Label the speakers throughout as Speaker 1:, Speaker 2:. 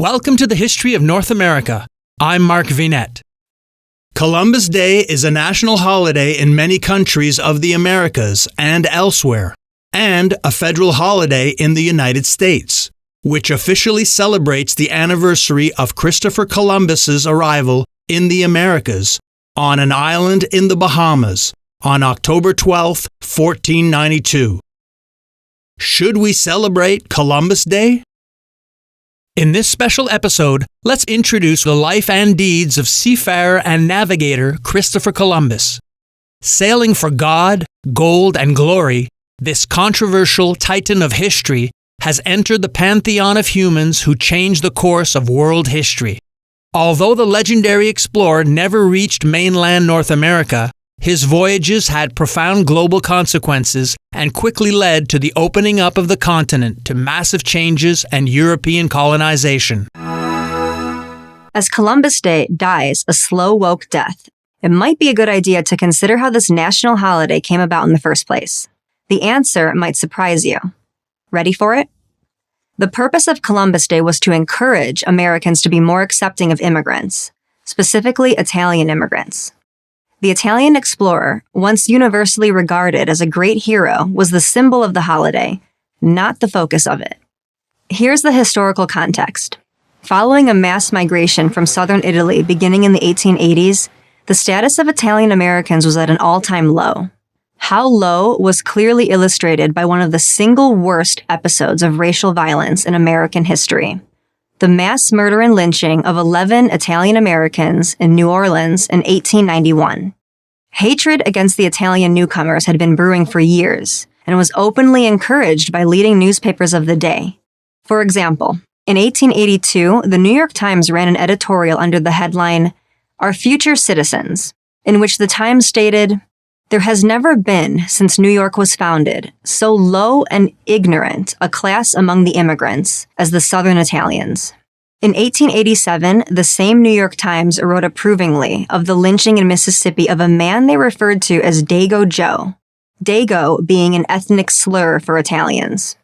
Speaker 1: Welcome to the History of North America. I'm Mark Vinet. Columbus Day is a national holiday in many countries of the Americas and elsewhere, and a federal holiday in the United States, which officially celebrates the anniversary of Christopher Columbus's arrival in the Americas on an island in the Bahamas on October 12, 1492. Should we celebrate Columbus Day? In this special episode, let's introduce the life and deeds of seafarer and navigator Christopher Columbus. Sailing for God, gold, and glory, this controversial titan of history has entered the pantheon of humans who changed the course of world history. Although the legendary explorer never reached mainland North America, his voyages had profound global consequences and quickly led to the opening up of the continent to massive changes and European colonization.
Speaker 2: As Columbus Day dies a slow, woke death, it might be a good idea to consider how this national holiday came about in the first place. The answer might surprise you. Ready for it? The purpose of Columbus Day was to encourage Americans to be more accepting of immigrants, specifically Italian immigrants. The Italian explorer, once universally regarded as a great hero, was the symbol of the holiday, not the focus of it. Here's the historical context. Following a mass migration from southern Italy beginning in the 1880s, the status of Italian Americans was at an all-time low. How low was clearly illustrated by one of the single worst episodes of racial violence in American history: the mass murder and lynching of 11 Italian Americans in New Orleans in 1891. Hatred against the Italian newcomers had been brewing for years and was openly encouraged by leading newspapers of the day. For example, in 1882, the New York Times ran an editorial under the headline, "Our Future Citizens," in which the Times stated, "There has never been, since New York was founded, so low and ignorant a class among the immigrants as the Southern Italians." In 1887, the same New York Times wrote approvingly of the lynching in Mississippi of a man they referred to as Dago Joe, Dago being an ethnic slur for Italians.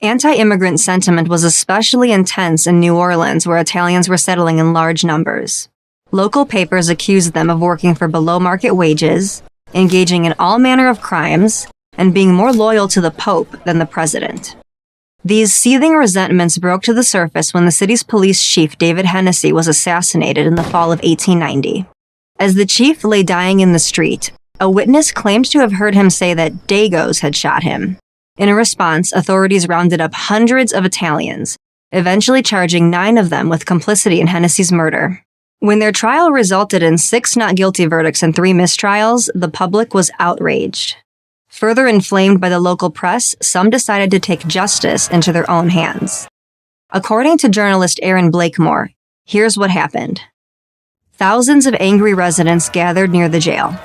Speaker 2: Anti-immigrant sentiment was especially intense in New Orleans, where Italians were settling in large numbers. Local papers accused them of working for below-market wages, engaging in all manner of crimes, and being more loyal to the Pope than the President. These seething resentments broke to the surface when the city's police chief David Hennessy was assassinated in the fall of 1890. As the chief lay dying in the street, a witness claimed to have heard him say that Dagos had shot him. In a response, authorities rounded up hundreds of Italians, eventually charging 9 of them with complicity in Hennessy's murder. When their trial resulted in 6 not guilty verdicts and 3 mistrials, the public was outraged. Further inflamed by the local press, some decided to take justice into their own hands. According to journalist Aaron Blakemore, here's what happened. Thousands of angry residents gathered near the jail.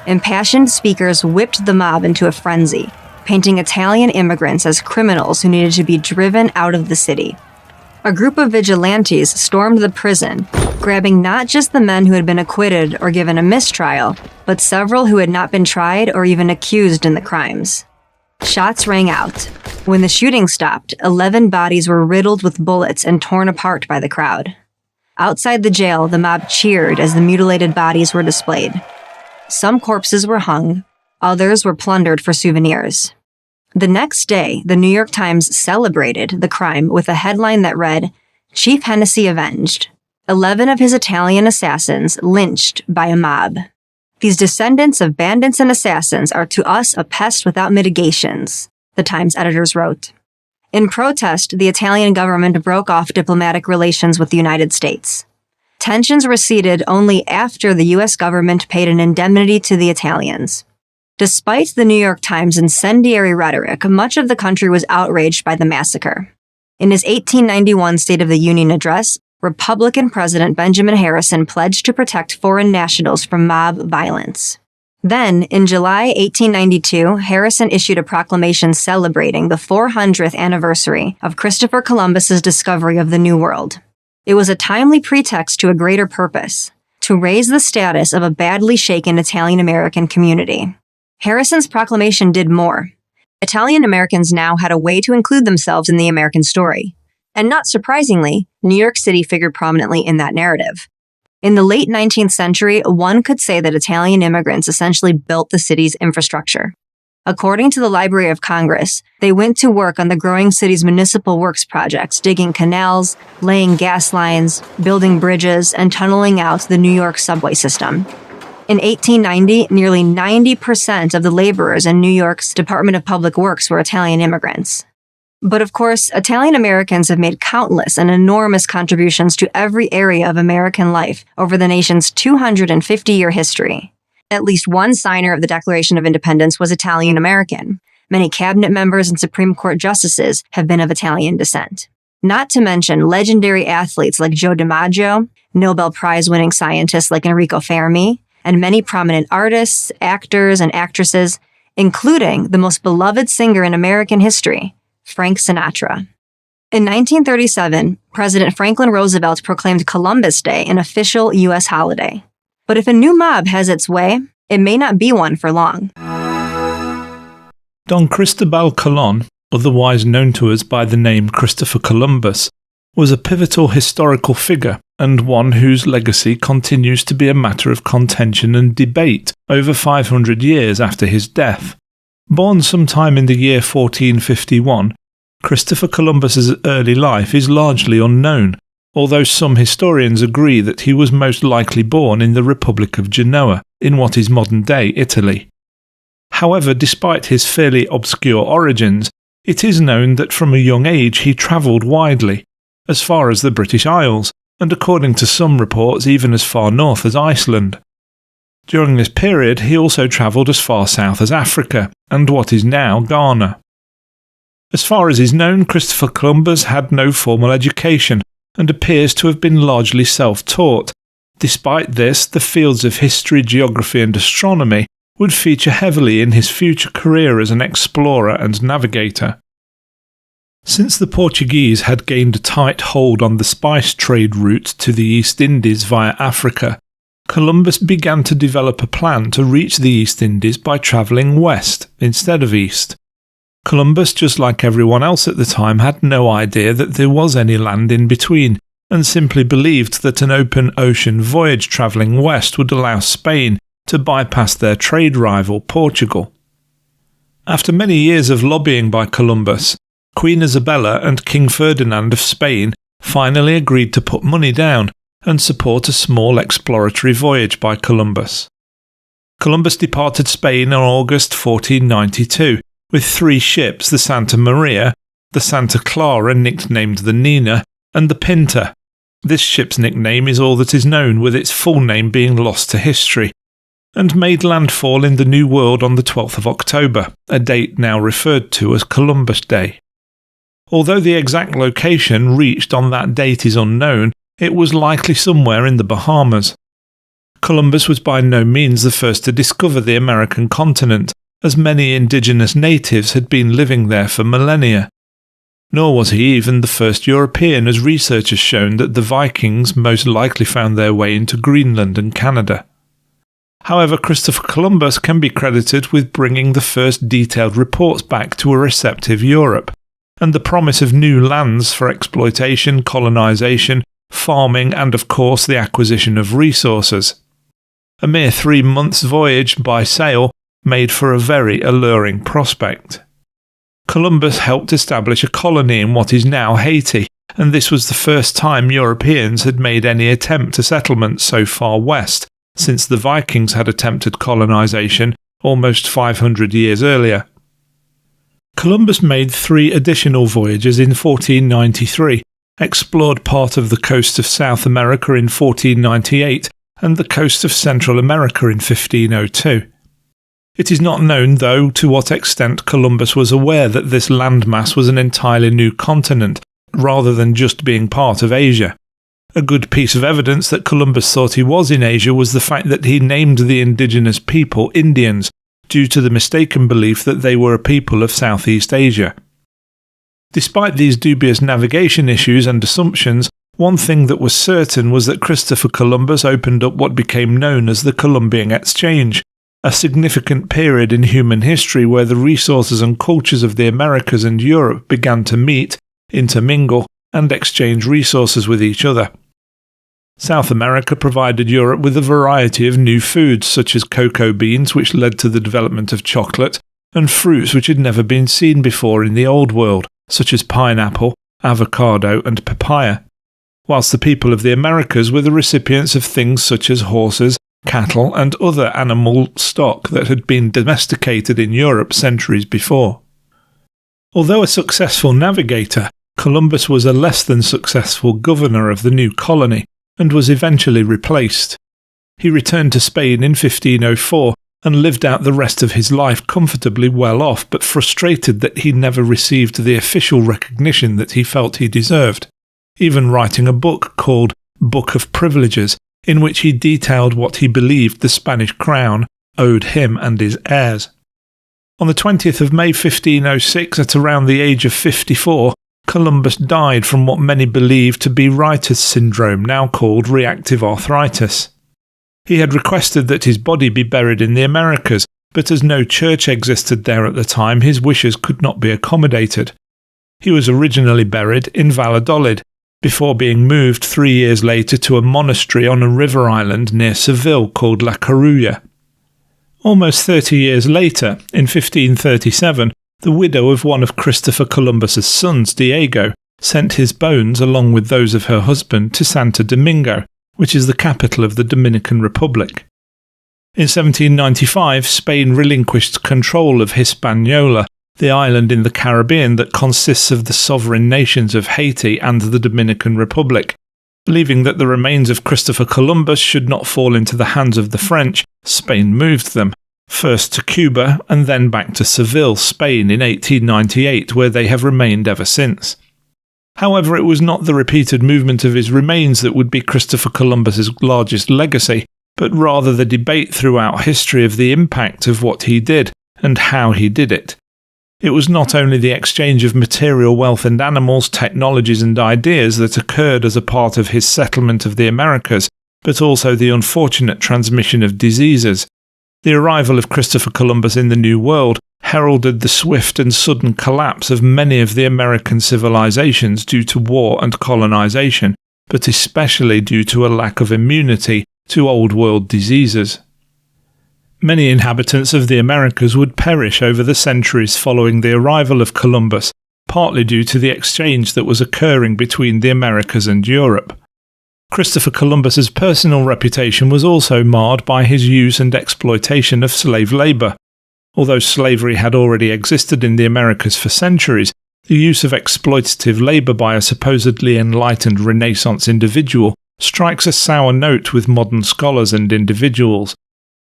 Speaker 2: Impassioned speakers whipped the mob into a frenzy, painting Italian immigrants as criminals who needed to be driven out of the city. A group of vigilantes stormed the prison, grabbing not just the men who had been acquitted or given a mistrial, but several who had not been tried or even accused in the crimes. Shots rang out. When the shooting stopped, 11 bodies were riddled with bullets and torn apart by the crowd. Outside the jail, the mob cheered as the mutilated bodies were displayed. Some corpses were hung, others were plundered for souvenirs. The next day, the New York Times celebrated the crime with a headline that read, "Chief Hennessy Avenged. 11 of his Italian assassins lynched by a mob. These descendants of bandits and assassins are to us a pest without mitigations," the Times editors wrote. In protest, the Italian government broke off diplomatic relations with the United States. Tensions receded only after the U.S. government paid an indemnity to the Italians. Despite the New York Times' incendiary rhetoric, much of the country was outraged by the massacre. In his 1891 State of the Union address, Republican President Benjamin Harrison pledged to protect foreign nationals from mob violence. Then, in July 1892, Harrison issued a proclamation celebrating the 400th anniversary of Christopher Columbus's discovery of the New World. It was a timely pretext to a greater purpose: to raise the status of a badly shaken Italian-American community. Harrison's proclamation did more. Italian Americans now had a way to include themselves in the American story. And not surprisingly, New York City figured prominently in that narrative. In the late 19th century, one could say that Italian immigrants essentially built the city's infrastructure. According to the Library of Congress, they went to work on the growing city's municipal works projects, digging canals, laying gas lines, building bridges, and tunneling out the New York subway system. In 1890, nearly 90% of the laborers in New York's Department of Public Works were Italian immigrants. But of course, Italian Americans have made countless and enormous contributions to every area of American life over the nation's 250-year history. At least one signer of the Declaration of Independence was Italian American. Many cabinet members and Supreme Court justices have been of Italian descent. Not to mention legendary athletes like Joe DiMaggio, Nobel Prize-winning scientists like Enrico Fermi, and many prominent artists, actors, and actresses, including the most beloved singer in American history, Frank Sinatra. In 1937, President Franklin Roosevelt proclaimed Columbus Day an official U.S. holiday. But if a new mob has its way, it may not be one for long.
Speaker 3: Don Cristobal Colon, otherwise known to us by the name Christopher Columbus, was a pivotal historical figure and one whose legacy continues to be a matter of contention and debate over 500 years after his death. Born sometime in the year 1451, Christopher Columbus's early life is largely unknown, although some historians agree that he was most likely born in the Republic of Genoa, in what is modern-day Italy. However, despite his fairly obscure origins, it is known that from a young age he travelled widely, as far as the British Isles, and according to some reports even as far north as Iceland. During this period he also travelled as far south as Africa, and what is now Ghana. As far as is known, Christopher Columbus had no formal education, and appears to have been largely self-taught. Despite this, the fields of history, geography and astronomy would feature heavily in his future career as an explorer and navigator. Since the Portuguese had gained a tight hold on the spice trade route to the East Indies via Africa, Columbus began to develop a plan to reach the East Indies by travelling west instead of east. Columbus, just like everyone else at the time, had no idea that there was any land in between, and simply believed that an open ocean voyage travelling west would allow Spain to bypass their trade rival Portugal. After many years of lobbying by Columbus, Queen Isabella and King Ferdinand of Spain finally agreed to put money down and support a small exploratory voyage by Columbus. Columbus departed Spain in August 1492 with 3 ships, the Santa Maria, the Santa Clara nicknamed the Nina, and the Pinta. This ship's nickname is all that is known, with its full name being lost to history, and made landfall in the New World on the 12th of October, a date now referred to as Columbus Day. Although the exact location reached on that date is unknown, it was likely somewhere in the Bahamas. Columbus was by no means the first to discover the American continent, as many indigenous natives had been living there for millennia. Nor was he even the first European, as research has shown that the Vikings most likely found their way into Greenland and Canada. However, Christopher Columbus can be credited with bringing the first detailed reports back to a receptive Europe, and the promise of new lands for exploitation, colonisation, farming and of course the acquisition of resources. A mere 3 months' voyage by sail made for a very alluring prospect. Columbus helped establish a colony in what is now Haiti, and this was the first time Europeans had made any attempt to settlement so far west, since the Vikings had attempted colonisation almost 500 years earlier. Columbus made 3 additional voyages in 1493, explored part of the coast of South America in 1498, and the coast of Central America in 1502. It is not known, though, to what extent Columbus was aware that this landmass was an entirely new continent, rather than just being part of Asia. A good piece of evidence that Columbus thought he was in Asia was the fact that he named the indigenous people Indians, due to the mistaken belief that they were a people of Southeast Asia. Despite these dubious navigation issues and assumptions, one thing that was certain was that Christopher Columbus opened up what became known as the Columbian Exchange, a significant period in human history where the resources and cultures of the Americas and Europe began to meet, intermingle, and exchange resources with each other. South America provided Europe with a variety of new foods, such as cocoa beans, which led to the development of chocolate, and fruits which had never been seen before in the Old World, such as pineapple, avocado, and papaya, whilst the people of the Americas were the recipients of things such as horses, cattle, and other animal stock that had been domesticated in Europe centuries before. Although a successful navigator, Columbus was a less than successful governor of the new colony, and was eventually replaced. He returned to Spain in 1504 and lived out the rest of his life comfortably well off, but frustrated that he never received the official recognition that he felt he deserved, even writing a book called Book of Privileges, in which he detailed what he believed the Spanish crown owed him and his heirs. On the 20th of May 1506, at around the age of 54, Columbus died from what many believe to be writer's syndrome, now called reactive arthritis. He had requested that his body be buried in the Americas, but as no church existed there at the time, his wishes could not be accommodated. He was originally buried in Valladolid, before being moved 3 years later to a monastery on a river island near Seville called La Corulla. Almost 30 years later, in 1537, the widow of one of Christopher Columbus's sons, Diego, sent his bones along with those of her husband to Santo Domingo, which is the capital of the Dominican Republic. In 1795, Spain relinquished control of Hispaniola, the island in the Caribbean that consists of the sovereign nations of Haiti and the Dominican Republic. Believing that the remains of Christopher Columbus should not fall into the hands of the French, Spain moved them, first to Cuba and then back to Seville, Spain in 1898, where they have remained ever since. However, it was not the repeated movement of his remains that would be Christopher Columbus's largest legacy, but rather the debate throughout history of the impact of what he did and how he did it. It was not only the exchange of material wealth and animals, technologies and ideas that occurred as a part of his settlement of the Americas, but also the unfortunate transmission of diseases. The arrival of Christopher Columbus in the New World heralded the swift and sudden collapse of many of the American civilizations due to war and colonization, but especially due to a lack of immunity to Old World diseases. Many inhabitants of the Americas would perish over the centuries following the arrival of Columbus, partly due to the exchange that was occurring between the Americas and Europe. Christopher Columbus's personal reputation was also marred by his use and exploitation of slave labour. Although slavery had already existed in the Americas for centuries, the use of exploitative labour by a supposedly enlightened Renaissance individual strikes a sour note with modern scholars and individuals.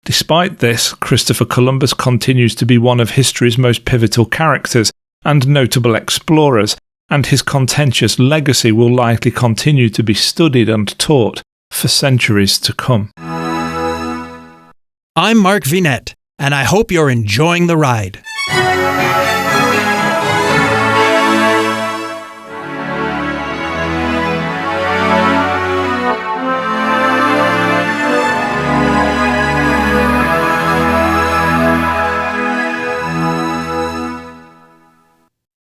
Speaker 3: Despite this, Christopher Columbus continues to be one of history's most pivotal characters and notable explorers, and his contentious legacy will likely continue to be studied and taught for centuries to come.
Speaker 1: I'm Mark Vinette, and I hope you're enjoying the ride.